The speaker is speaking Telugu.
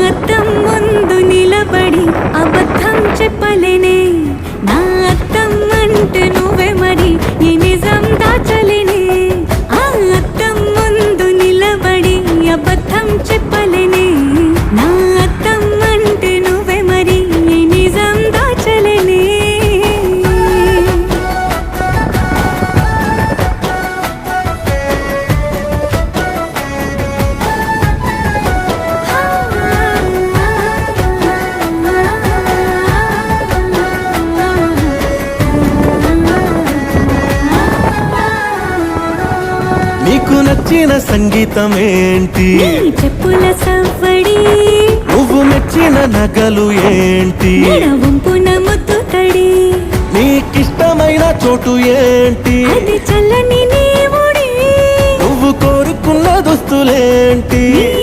అద్దం ముందు నిలబడి అబద్ధం చెప్పలేనే, నా అద్దం అంటే నువ్వే మరి ఈ నిజం దాచలేనే. ఆ అద్దం ముందు నిలబడి అబద్ధం చెప్పలేనే, నా అద్దం అంటే నువ్వే మరి ఈ నిజం దాచలేనే. నీకు నచ్చిన సంగీతం ఏంటి? నీ చెప్పుల సవ్వడి. నువ్వు మెచ్చిన నగలు ఏంటి? వంపున ముద్దు తడి. నీకిష్టమైన చోటు ఏంటి? అది చల్లని నీ ఒడి. నువ్వు కోరుకున్న దుస్తులేంటి? నీ